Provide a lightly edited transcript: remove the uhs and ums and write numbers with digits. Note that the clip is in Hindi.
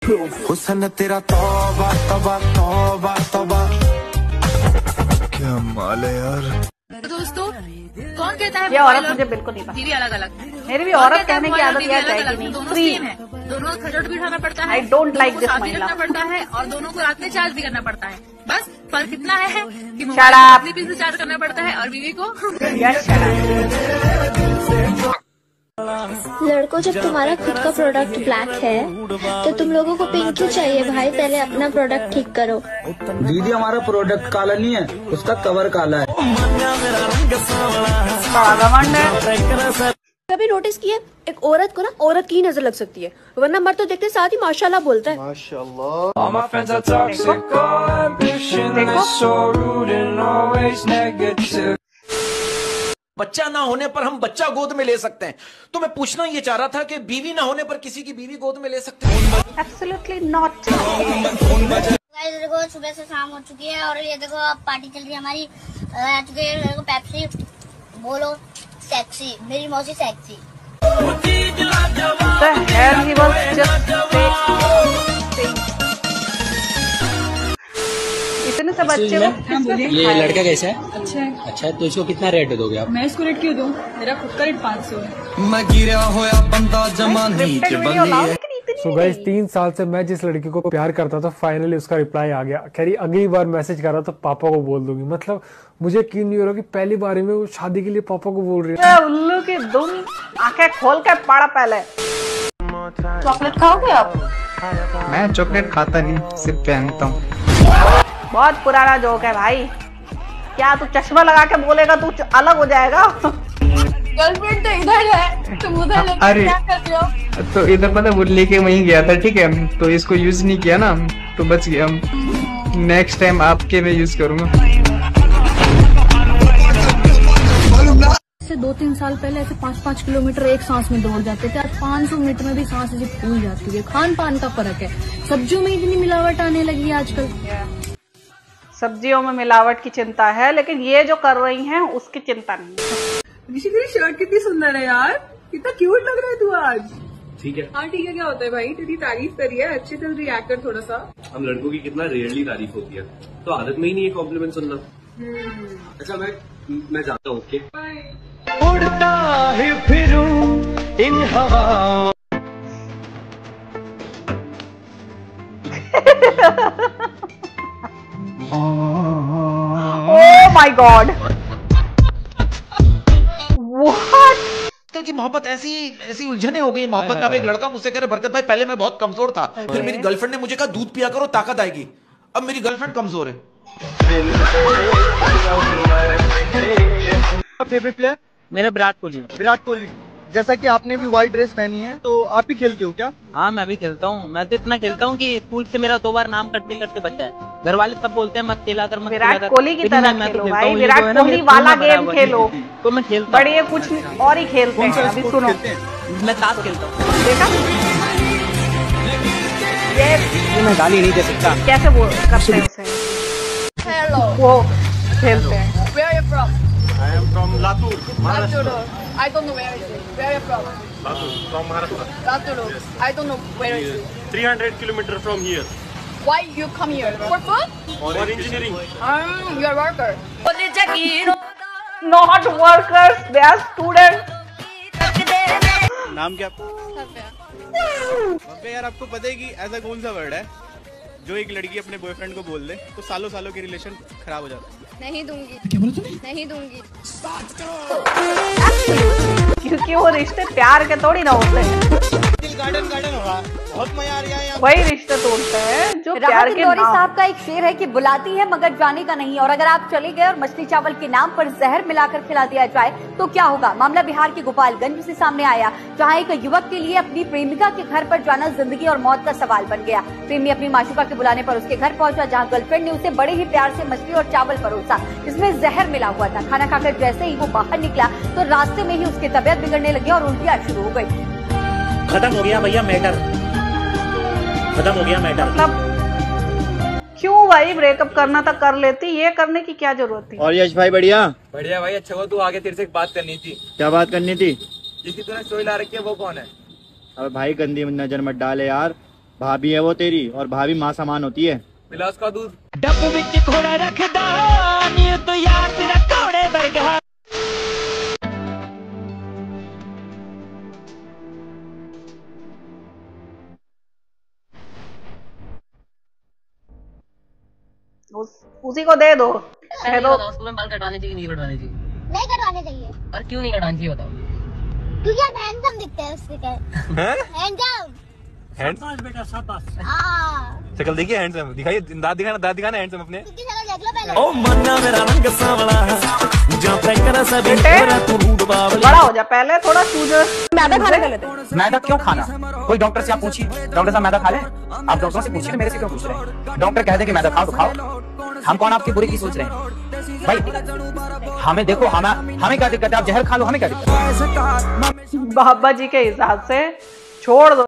हुस्न तेरा तौबा तौबा तौबा तौबा। क्या माल है यार। दोस्तों कौन कहता है ये औरत मुझे बिल्कुल नहीं पसंद। बीवी अलग अलग है। मेरी भी औरत कहने की आदत यार जाएगी नहीं। फ्री है, दोनों को खजट भी उठाना पड़ता है। आई डोंट लाइक दिस साथ भी महिला। रखना पड़ता है और दोनों को रात में चार्ज भी करना पड़ता है। बस फर्क इतना है कि Shut up. अपनी पीस से चार्ज करना पड़ता है और बीवी को Yes, shut up. लड़कों, जब तुम्हारा खुद का प्रोडक्ट ब्लैक है तो तुम लोगों को पिंक क्यों चाहिए भाई? पहले अपना प्रोडक्ट ठीक करो। दीदी, हमारा प्रोडक्ट काला नहीं है, उसका कवर काला है। कभी नोटिस किया एक औरत को ना औरत की नजर लग सकती है, वरना मर्द तो देखते साथ ही माशाल्लाह बोलता है। बच्चा ना होने पर हम बच्चा गोद में ले सकते हैं, तो मैं पूछना ये चाह रहा था कि बीवी ना होने पर किसी की बीवी गोद में ले सकते हैं? Absolutely not. देखो सुबह से शाम हो चुकी है और ये देखो अब पार्टी चल रही है हमारी। देखो पेप्सी बोलो सेक्सी, मेरी मौसी sexy. The hell he was just saying. इतने सब बच्चे को ये लड़का कैसा है? अच्छा है तो इसको कितना रेट दोगे आप? मैं इसको रेट क्यों दूं? मेरा खुद का रेट 500 है। मैं गिरा होया बंदा जमा नीच बंदी है। So guys, 3 साल से मैं जिस लड़की को प्यार करता था, फाइनली उसका रिप्लाई आ गया। कह रही अगली बार मैसेज कर रहा तो पापा को बोल दूंगी। मतलब मुझे यकीन नहीं हो रहा कि पहली बार में वो शादी के लिए पापा को बोल रही है। उल्लू की दुम, आंखें खोल के पड़ा पहले। चॉकलेट खाओगे आप? मैं चॉकलेट खाता नहीं, सिर्फ पहनता हूँ। बहुत पुराना जोक है भाई। क्या तू चश्मा लगा के बोलेगा तू अलग हो जाएगा? गर्लफ्रेंड तो इधर है, तुम उधर लेके क्या कर रहे हो? तो इधर पता वो लेके वहीं गया था, ठीक है, तो इसको यूज नहीं किया ना तो बच गया। नेक्स्ट टाइम आपके में यूज करूंगा। से 2-3 साल पहले ऐसे 5-5 किलोमीटर एक सांस में दौड़ जाते थे, आज 500 मीटर में भी सांस ऐसे फूल जाती है। खान पान का फर्क है, सब्जियों में इतनी मिलावट आने लगी है आजकल। सब्जियों में मिलावट की चिंता है, लेकिन ये जो कर रही हैं उसकी चिंता नहीं है। ऋषि तेरी शर्ट कितनी सुंदर है यार, कितना क्यूट लग रहा है तू आज। ठीक है। हाँ ठीक है, क्या होता है भाई, तेरी तारीफ करी है, अच्छे चल रिएक्ट कर थोड़ा सा। हम लड़कों की कितना रेयरली तारीफ होती है, तो आदत में ही नहीं है कॉम्प्लीमेंट सुनना। अच्छा मैं जाता हूँ। ओके उड़ता ही फिरूं इन हवाओं। Oh my God! What? की मोहब्बत ऐसी उलझने हो गई मोहब्बत में। अब एक लड़का मुझसे कह रहा बरकत भाई पहले मैं बहुत कमजोर था, फिर मेरी गर्लफ्रेंड ने मुझे कहा दूध पिया करो ताकत आएगी, अब मेरी गर्लफ्रेंड कमजोर है। फेवरेट प्लेयर मेरा विराट कोहली। विराट कोहली। जैसा कि आपने भी व्हाइट ड्रेस पहनी है, तो आप ही खेलते हो क्या? हाँ मैं भी खेलता हूँ। मैं तो इतना खेलता हूँ कि स्कूल से मेरा 2 बार नाम करते करते बचा है। घर वाले सब बोलते हैं मत खेला कर, मत खेला कर। विराट कोहली की तरह मैं खेलो तो भाई, हूँ, विराट कोहली वाला गेम खेलो। तो मैं खेलता बढ़िया कुछ और ही खेलते हैं। अभी सुनो, मैं ताश खेलता हूँ। देखा ये मैं गाली नहीं दे सकता। कैसे वो करते हैं उसे? हेलो, वो खेलते हैं। where are you from? I am from Latur, Latur. I don't know where is it. Where are you from? Latur, from Maharashtra. Latur. I don't know where is it. 300 kilometers from here. Why you come here? For food? For engineering. You're a worker. Not workers, they are students. नाम क्या आपका? भव्य यार, आपको पता है कि ऐसा कौन सा वर्ड है जो एक लड़की अपने बॉयफ्रेंड को बोल दे तो सालों सालों के रिलेशन खराब हो जाता है? नहीं दूंगी। क्या बोला तूने? नहीं दूंगी। क्योंकि वो रिश्ते प्यार के थोड़ी ना होते हैं। गार्डन गार्डन होगा, बहुत मजा आ रहा है। वही रिश्ते तोड़ते हैं जो प्यार के नाम। साहब का एक शेर है कि बुलाती है मगर जाने का नहीं, और अगर आप चले गए और मछली चावल के नाम पर जहर मिलाकर खिला दिया जाए तो क्या होगा? मामला बिहार के गोपालगंज से सामने आया, जहां एक युवक के लिए अपनी प्रेमिका के घर पर जाना जिंदगी और मौत का सवाल बन गया। प्रेमी अपनी माशूका के बुलाने पर उसके घर पहुंचा, जहां गर्लफ्रेंड ने उसे बड़े ही प्यार से मछली और चावल परोसा, जिसमें जहर मिला हुआ था। खाना खाकर जैसे ही वो बाहर निकला तो रास्ते में ही उसकी तबीयत बिगड़ने लगी और उल्टियां शुरू हो गई। खत्म हो गया भैया मैटर, खत्म हो गया मैटर। मतलब क्यों भाई, ब्रेकअप करना था कर लेती, ये करने की क्या जरूरत थी? और यश भाई बढ़िया बढ़िया भाई। अच्छा हुआ तू आगे, तेरे से एक बात करनी थी। क्या बात करनी थी? जिसकी तूने स्टोरी ला रखी है वो कौन है? अब भाई गंदी नजर मत डाले यार, भाभी है वो तेरी, और भाभी माँ समान होती है। मिला उसका दूध। डब्बू विच घोड़ा रखदा नी तो यार तेरा घोड़े वर्गा। उसी को दे दो। कह दो उसको बाल कटवाने चाहिए नहीं कटवाने चाहिए? नहीं कटवाने चाहिए। और क्यों नहीं कटवाने चाहिए बताओ? क्योंकि आप हैंडसम दिखते हैं उससे। हैंडसम हैंडसम बेटा शाबाश। हाँ शक्ल देखिए हैंडसम, दिखाइए दांत दिखाना हैंडसम अपने। ओ मन्ना मेरा रंग सांवला जा प्रैंकर सभी तेरा तू रूड बावली। बड़ा हो जा, पहले थोड़ा सूजर। मैदा खाने का लेते। मैदा क्यों खाना? कोई डॉक्टर से आप पूछिए, डॉक्टर साहब मैदा खा ले? आप डॉक्टरों से पूछिए, मेरे से क्यों पूछ रहे हैं? डॉक्टर कह दे कि मैदा खाओ तो खाओ। हम कौन आपकी बुरी की सोच रहे हैं भाई? हमें देखो, हमें क्या दिक्कत है? आप जहर खा लो, हमें क्या दिक्कत है? बाबा जी के हिसाब से छोड़ दो।